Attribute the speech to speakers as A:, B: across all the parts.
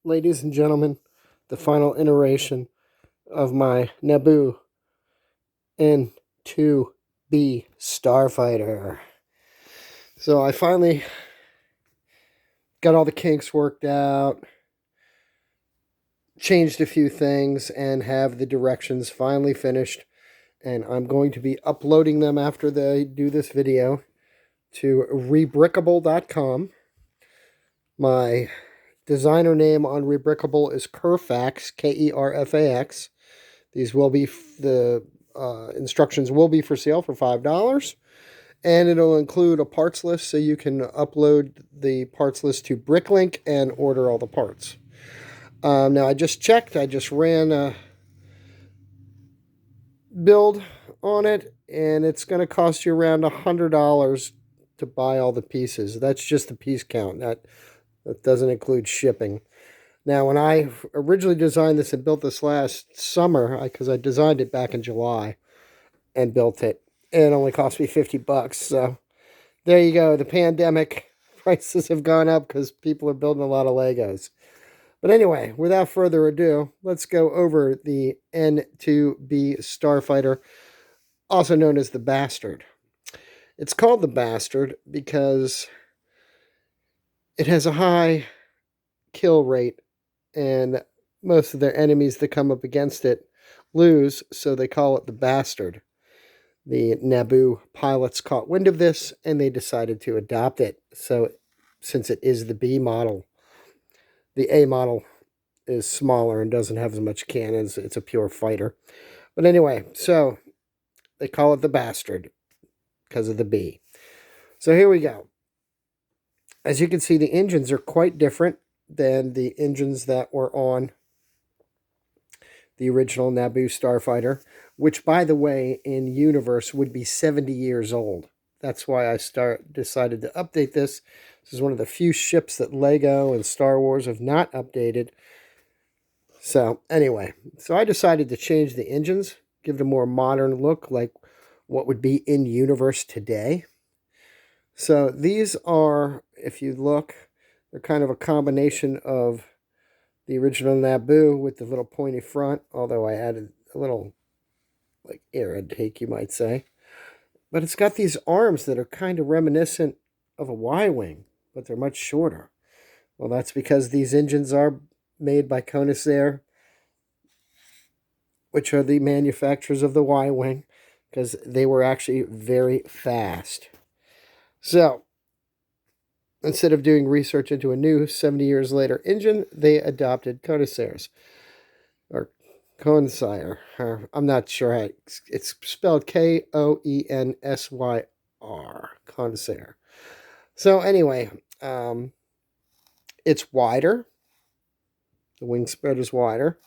A: ladies and gentlemen, the final iteration of my Naboo N2-B Starfighter. So I finally got all the kinks worked out, changed a few things, and have the directions finally finished. And I'm going to be uploading them after they do this video to rebrickable.com. My designer name on Rebrickable is Kerfax, Kerfax. These will be, the instructions will be for sale for $5. And it'll include a parts list so you can upload the parts list to Bricklink and order all the parts. Now I just checked, I just ran a build on it, and it's going to cost you around $100 to buy all the pieces. That's just the piece count. That doesn't include shipping. Now, when I originally designed this and built this last summer, because I designed it back in July and built it, it only cost me $50. So there you go. The pandemic prices have gone up because people are building a lot of Legos. But anyway, without further ado, let's go over the N2-B Starfighter, also known as the Bastard. It's called the Bastard because it has a high kill rate, and most of their enemies that come up against it lose, so they call it the Bastard. The Naboo pilots caught wind of this, and they decided to adopt it. So, since it is the B model, the A model is smaller and doesn't have as much cannons. It's a pure fighter. But anyway, so they call it the Bastard because of the B. So here we go. As you can see, the engines are quite different than the engines that were on the original Naboo Starfighter, which, by the way, in universe would be 70 years old. That's why I decided to update this. This is one of the few ships that Lego and Star Wars have not updated. So anyway, so I decided to change the engines, give it a more modern look, like what would be in universe today. So these are, if you look, they're kind of a combination of the original Naboo with the little pointy front, although I added a little, like, air intake, you might say. But it's got these arms that are kind of reminiscent of a Y-wing, but they're much shorter. Well, that's because these engines are made by Koenigsegg, which are the manufacturers of the Y-wing, because they were actually very fast. So, instead of doing research into a new 70 years later engine, they adopted Koenigsegg's, or Koensyr. I'm not sure how it's spelled, Koensyr, Koensyr. So anyway, it's wider. The wing spread is wider.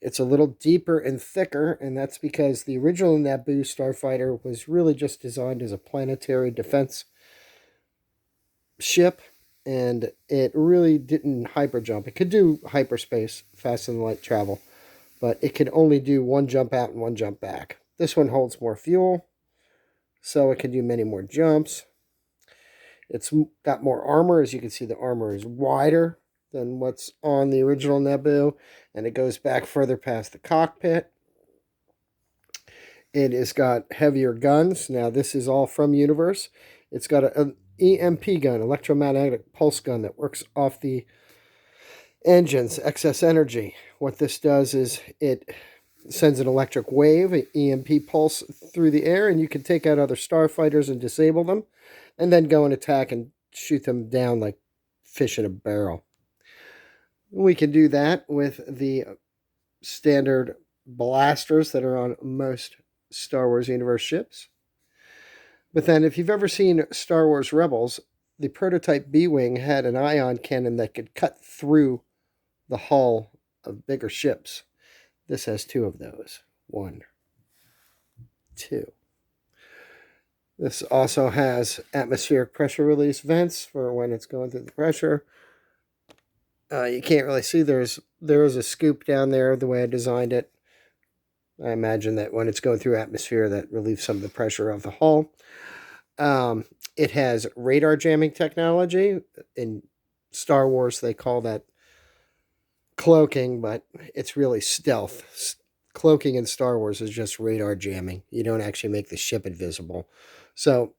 A: It's a little deeper and thicker, and that's because the original Naboo Starfighter was really just designed as a planetary defense ship, and it really didn't hyper jump. It could do hyperspace, faster than light travel, but it could only do one jump out and one jump back. This one holds more fuel, so it can do many more jumps. It's got more armor. As you can see, the armor is wider than what's on the original Naboo, and it goes back further past the cockpit. It has got heavier guns. Now, this is all from Universe. It's got an EMP gun, electromagnetic pulse gun, that works off the engine's excess energy. What this does is it sends an electric wave, an EMP pulse, through the air, and you can take out other starfighters and disable them, and then go and attack and shoot them down like fish in a barrel. We can do that with the standard blasters that are on most Star Wars Universe ships. But then, if you've ever seen Star Wars Rebels, the prototype B-Wing had an ion cannon that could cut through the hull of bigger ships. This has two of those. 1, 2. This also has atmospheric pressure release vents for when it's going through the pressure. You can't really see. There is a scoop down there the way I designed it. I imagine that when it's going through atmosphere, that relieves some of the pressure of the hull. It has radar jamming technology. In Star Wars, they call that cloaking, but it's really stealth. Cloaking in Star Wars is just radar jamming. You don't actually make the ship invisible. So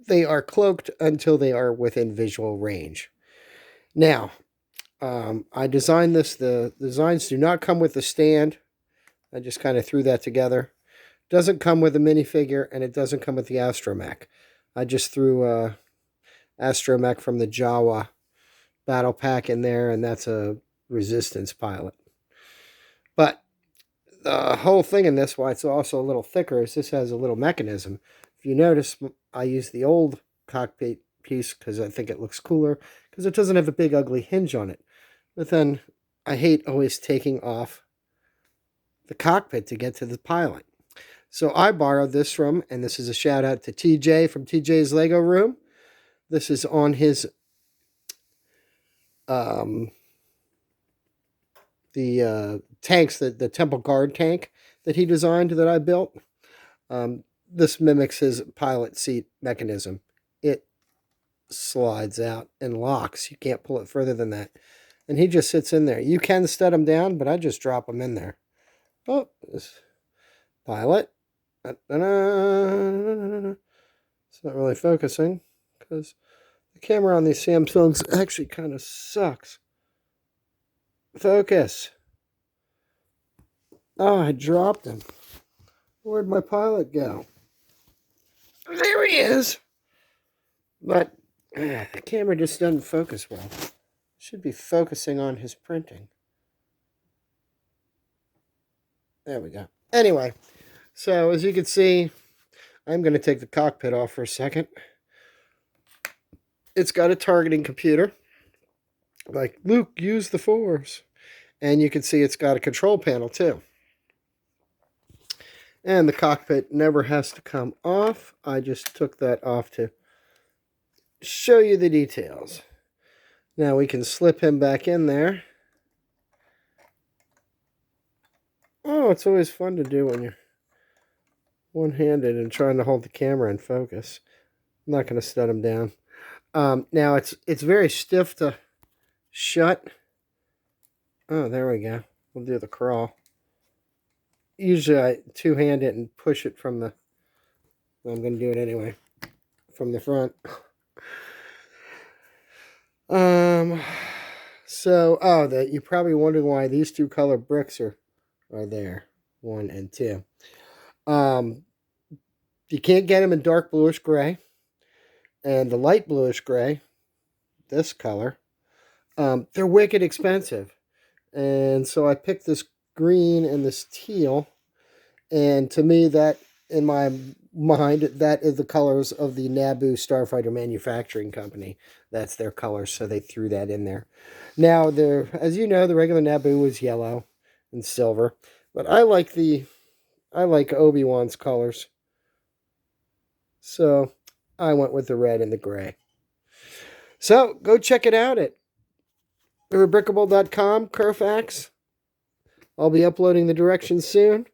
A: they are cloaked until they are within visual range. Now, I designed this. The designs do not come with the stand. I just kind of threw that together. Doesn't come with a minifigure, and it doesn't come with the astromech. I just threw astromech from the Jawa battle pack in there, and that's a resistance pilot. But the whole thing in this, why it's also a little thicker, is this has a little mechanism. If you notice, I use the old cockpit piece because I think it looks cooler, because it doesn't have a big ugly hinge on it. But then I hate always taking off the cockpit to get to the pilot. So I borrowed this from, and this is a shout out to TJ from TJ's Lego Room. This is on his tanks, the Temple Guard tank that he designed that I built. This mimics his pilot seat mechanism. It slides out and locks. You can't pull it further than that. And he just sits in there. You can stud him down, but I just drop him in there. Oh, this pilot. It's not really focusing because the camera on these Samsungs actually kind of sucks. Focus. Oh, I dropped him. Where'd my pilot go? There he is. But the camera just doesn't focus well. Should be focusing on his printing. There we go. Anyway, so as you can see, I'm going to take the cockpit off for a second. It's got a targeting computer. Like, Luke, use the Force. And you can see it's got a control panel too. And the cockpit never has to come off. I just took that off to show you the details. Now we can slip him back in there. Oh, it's always fun to do when you're one-handed and trying to hold the camera in focus. I'm not going to stud him down. Now it's very stiff to shut. Oh, there we go. We'll do the crawl. Usually I two-hand it and push it from the... I'm going to do it anyway. From the front. You're probably wondering why these two color bricks are there. 1 and 2. You can't get them in dark bluish gray. And the light bluish gray, this color, they're wicked expensive. And so I picked this green and this teal. And to me, that, in my mind, that is the colors of the Naboo Starfighter Manufacturing Company. That's their colors, so they threw that in there. Now, as you know, the regular Naboo is yellow and silver. But I like Obi-Wan's colors. So I went with the red and the gray. So go check it out at irrebrickable.com, Kerfax. I'll be uploading the directions soon.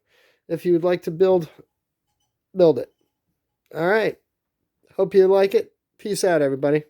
A: If you would like to build it. All right. Hope you like it. Peace out, everybody.